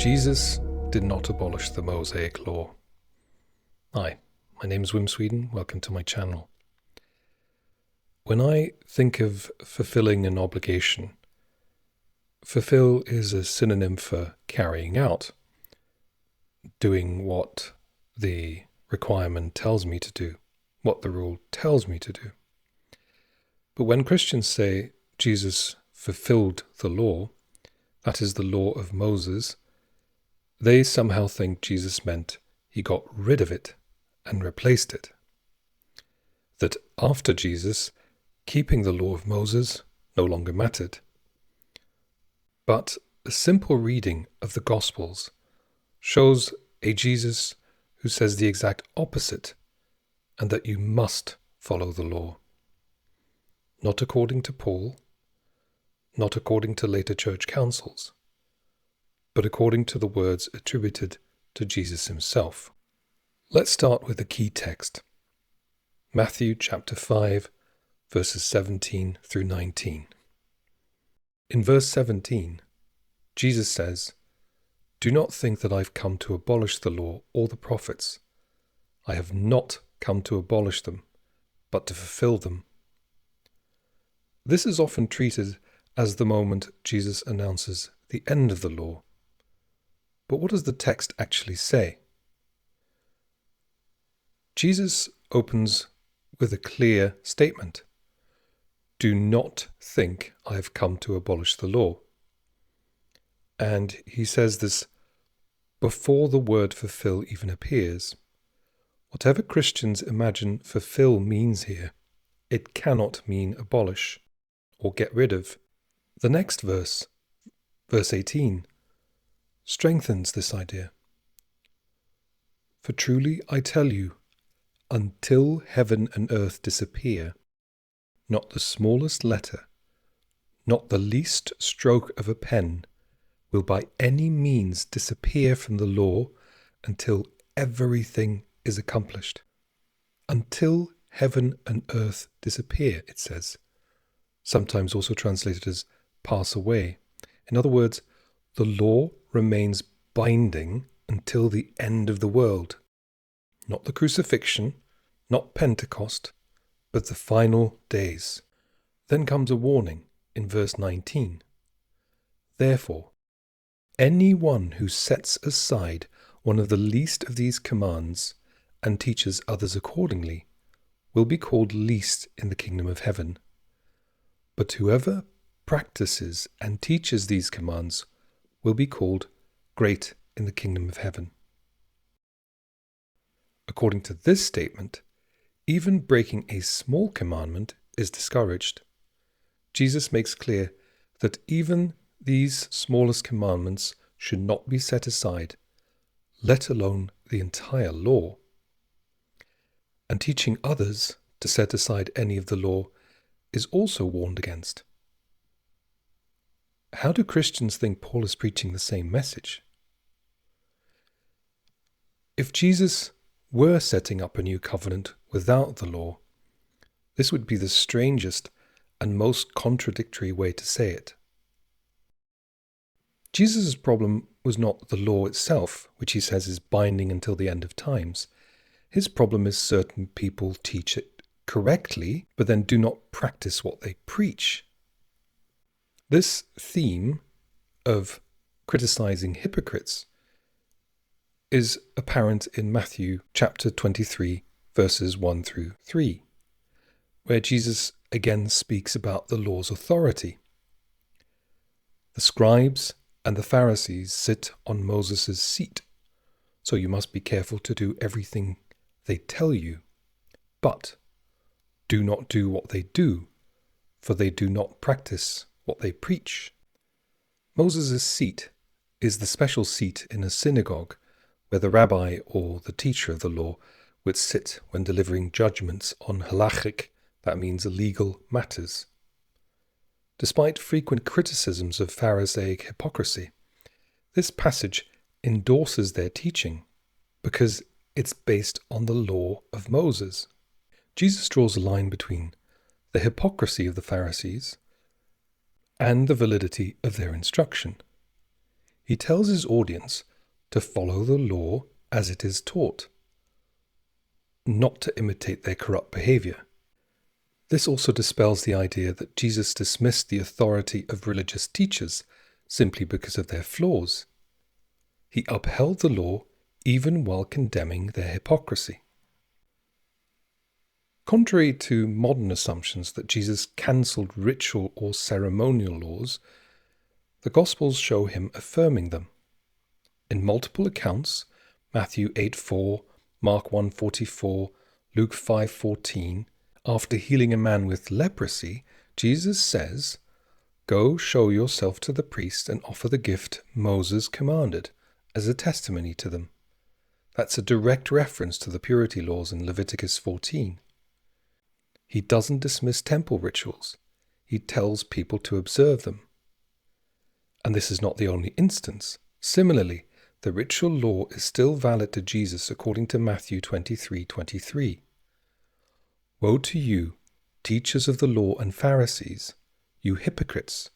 Jesus did not abolish the Mosaic law. Hi, my name is Wim Sweden. Welcome to my channel. When I think of fulfilling an obligation, fulfill is a synonym for carrying out, doing what the requirement tells me to do, what the rule tells me to do. But when Christians say Jesus fulfilled the law, that is the law of Moses, they somehow think Jesus meant he got rid of it and replaced it. That after Jesus, keeping the law of Moses no longer mattered. But a simple reading of the Gospels shows a Jesus who says the exact opposite, and that you must follow the law. Not according to Paul, not according to later church councils, but according to the words attributed to Jesus himself. Let's start with the key text. Matthew chapter 5, verses 17 through 19. In verse 17, Jesus says, "Do not think that I've come to abolish the law or the prophets. I have not come to abolish them, but to fulfill them." This is often treated as the moment Jesus announces the end of the law. But what does the text actually say? Jesus opens with a clear statement. Do not think I have come to abolish the law. And he says this before the word fulfill even appears. Whatever Christians imagine fulfill means here, it cannot mean abolish or get rid of. The next verse, verse 18, strengthens this idea. For truly I tell you, until heaven and earth disappear, not the smallest letter, not the least stroke of a pen, will by any means disappear from the law until everything is accomplished. Until heaven and earth disappear, it says, sometimes also translated as pass away. In other words, the law remains binding until the end of the world. Not the crucifixion, not Pentecost, but the final days. Then comes a warning in verse 19. Therefore, anyone who sets aside one of the least of these commands and teaches others accordingly will be called least in the kingdom of heaven. But whoever practices and teaches these commands will be called great in the kingdom of heaven. According to this statement, even breaking a small commandment is discouraged. Jesus makes clear that even these smallest commandments should not be set aside, let alone the entire law. And teaching others to set aside any of the law is also warned against. How do Christians think Paul is preaching the same message? If Jesus were setting up a new covenant without the law, this would be the strangest and most contradictory way to say it. Jesus' problem was not the law itself, which he says is binding until the end of times. His problem is certain people teach it correctly, but then do not practice what they preach. This theme of criticizing hypocrites is apparent in Matthew chapter 23, verses 1 through 3, where Jesus again speaks about the law's authority. The scribes and the Pharisees sit on Moses' seat, so you must be careful to do everything they tell you. But do not do what they do, for they do not practice what they preach. Moses' seat is the special seat in a synagogue where the rabbi or the teacher of the law would sit when delivering judgments on halachic, that means legal matters. Despite frequent criticisms of Pharisaic hypocrisy, this passage endorses their teaching because it's based on the law of Moses. Jesus draws a line between the hypocrisy of the Pharisees and the validity of their instruction. He tells his audience to follow the law as it is taught, not to imitate their corrupt behavior. This also dispels the idea that Jesus dismissed the authority of religious teachers simply because of their flaws. He upheld the law even while condemning their hypocrisy. Contrary to modern assumptions that Jesus cancelled ritual or ceremonial laws, the Gospels show him affirming them. In multiple accounts, Matthew 8:4, Mark 1:44, Luke 5:14, after healing a man with leprosy, Jesus says, "Go show yourself to the priest and offer the gift Moses commanded as a testimony to them." That's a direct reference to the purity laws in Leviticus 14. He doesn't dismiss temple rituals. He tells people to observe them. And this is not the only instance. Similarly, the ritual law is still valid to Jesus according to Matthew 23:23. "Woe to you, teachers of the law and Pharisees, you hypocrites!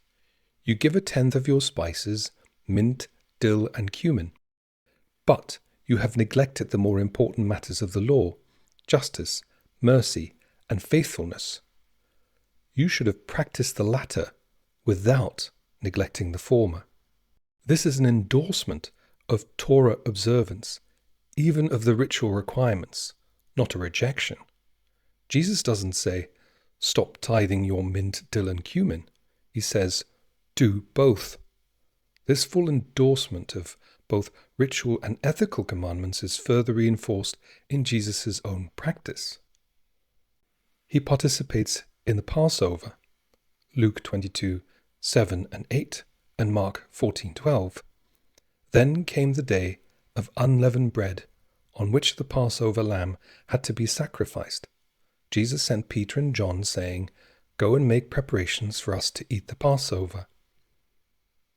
You give a tenth of your spices, mint, dill, and cumin. But you have neglected the more important matters of the law, justice, mercy, and faithfulness. You should have practiced the latter without neglecting the former." This is an endorsement of Torah observance, even of the ritual requirements, not a rejection. Jesus doesn't say, "Stop tithing your mint, dill, and cumin." He says, "Do both." This full endorsement of both ritual and ethical commandments is further reinforced in Jesus' own practice. He participates in the Passover, Luke 22:7 and 8, and Mark 14:12. "Then came the day of unleavened bread, on which the Passover lamb had to be sacrificed. Jesus sent Peter and John, saying, 'Go and make preparations for us to eat the Passover.'"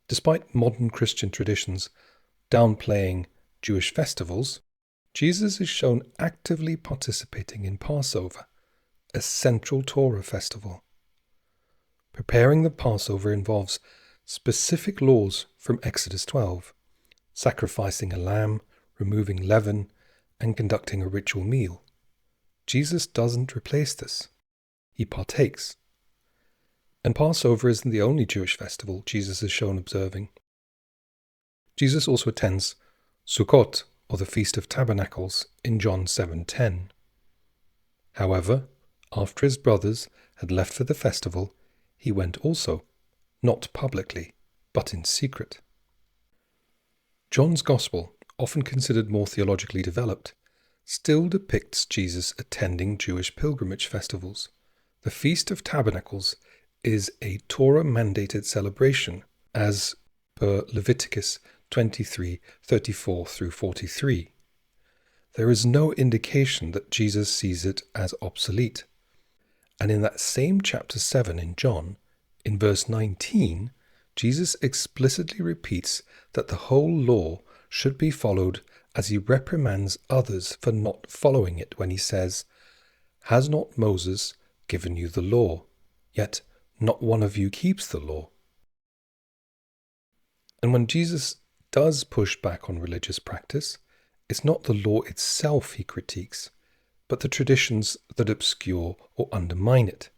Despite modern Christian traditions downplaying Jewish festivals, Jesus is shown actively participating in Passover, a central Torah festival. Preparing the Passover involves specific laws from Exodus 12, sacrificing a lamb, removing leaven, and conducting a ritual meal. Jesus doesn't replace this. He partakes. And Passover isn't the only Jewish festival Jesus is shown observing. Jesus also attends Sukkot, or the Feast of Tabernacles, in John 7:10. However, after his brothers had left for the festival, he went also, not publicly, but in secret. John's Gospel, often considered more theologically developed, still depicts Jesus attending Jewish pilgrimage festivals. The Feast of Tabernacles is a Torah-mandated celebration, as per Leviticus 23:34 through 43. There is no indication that Jesus sees it as obsolete. And in that same chapter 7 in John, in verse 19, Jesus explicitly repeats that the whole law should be followed, as he reprimands others for not following it when he says, "Has not Moses given you the law? Yet not one of you keeps the law." And when Jesus does push back on religious practice, it's not the law itself he critiques, but the traditions that obscure or undermine it.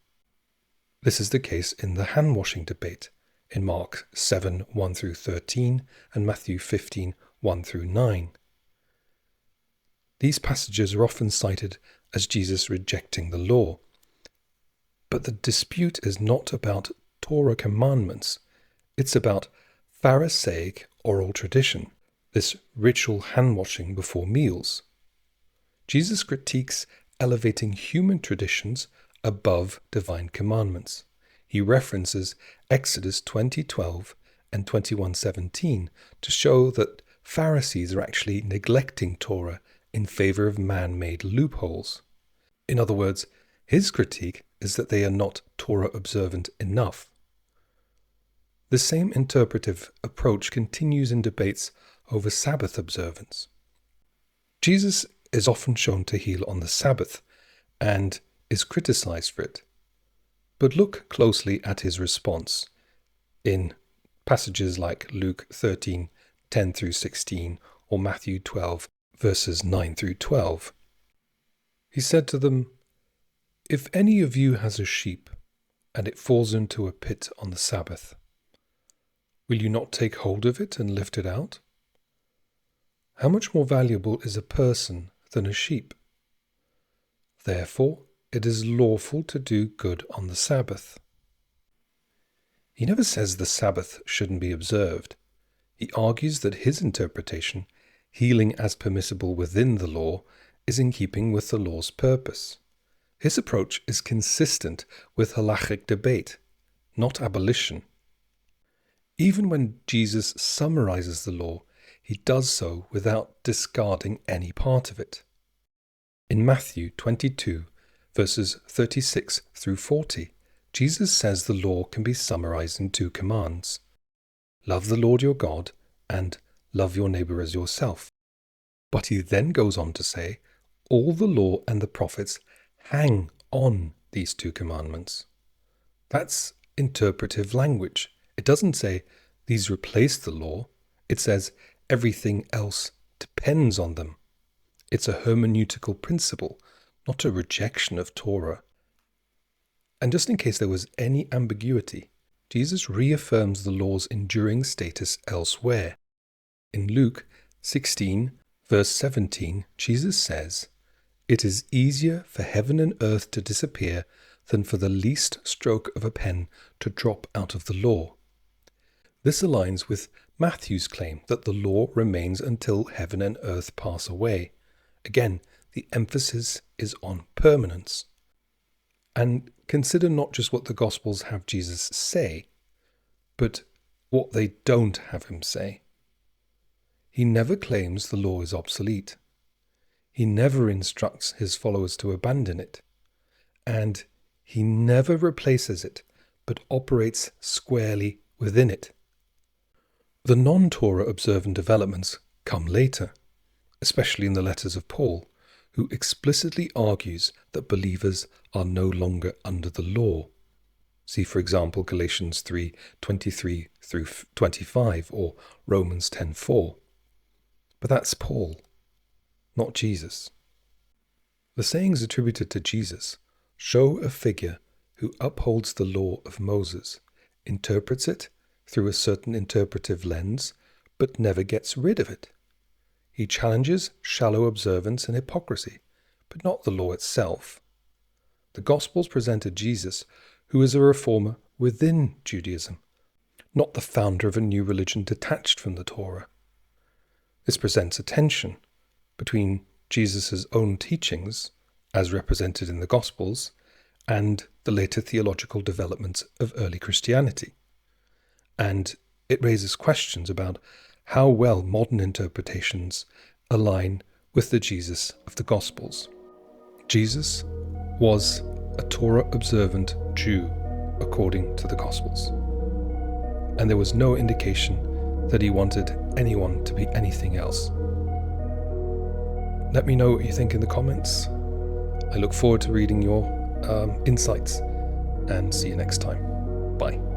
This is the case in the hand-washing debate in Mark 7:1 through 13 and Matthew 15:1 through 9. These passages are often cited as Jesus rejecting the law. But the dispute is not about Torah commandments. It's about Pharisaic oral tradition, this ritual hand-washing before meals. Jesus critiques elevating human traditions above divine commandments. He references Exodus 20:12 and 21:17 to show that Pharisees are actually neglecting Torah in favor of man-made loopholes. In other words, his critique is that they are not Torah-observant enough. The same interpretive approach continues in debates over Sabbath observance. Jesus is often shown to heal on the Sabbath and is criticized for it. But look closely at his response in passages like Luke 13, 10 through 16 or Matthew 12 verses 9 through 12. He said to them, "If any of you has a sheep, and it falls into a pit on the Sabbath, will you not take hold of it and lift it out? How much more valuable is a person than a sheep? Therefore, it is lawful to do good on the Sabbath." He never says the Sabbath shouldn't be observed. He argues that his interpretation, healing as permissible within the law, is in keeping with the law's purpose. His approach is consistent with halachic debate, not abolition. Even when Jesus summarizes the law, he does so without discarding any part of it. In Matthew 22, verses 36 through 40, Jesus says the law can be summarized in two commands: love the Lord your God and love your neighbor as yourself. But he then goes on to say, all the law and the prophets hang on these two commandments. That's interpretive language. It doesn't say these replace the law. It says everything else depends on them. It's a hermeneutical principle, not a rejection of Torah. And just in case there was any ambiguity, Jesus reaffirms the law's enduring status elsewhere. In Luke 16, verse 17, Jesus says, "It is easier for heaven and earth to disappear than for the least stroke of a pen to drop out of the law." This aligns with Matthew's claim that the law remains until heaven and earth pass away. Again, the emphasis is on permanence. And consider not just what the Gospels have Jesus say, but what they don't have him say. He never claims the law is obsolete. He never instructs his followers to abandon it. And he never replaces it, but operates squarely within it. The non-Torah observant developments come later, especially in the letters of Paul, who explicitly argues that believers are no longer under the law. See, for example, Galatians 3:23 through 25 or Romans 10:4. But that's Paul, not Jesus. The sayings attributed to Jesus show a figure who upholds the law of Moses, interprets it through a certain interpretive lens, but never gets rid of it. He challenges shallow observance and hypocrisy, but not the law itself. The Gospels presented Jesus, who is a reformer within Judaism, not the founder of a new religion detached from the Torah. This presents a tension between Jesus' own teachings, as represented in the Gospels, and the later theological developments of early Christianity. And it raises questions about how well modern interpretations align with the Jesus of the Gospels. Jesus was a Torah-observant Jew according to the Gospels, and there was no indication that he wanted anyone to be anything else. Let me know what you think in the comments. I look forward to reading your insights, and see you next time. Bye.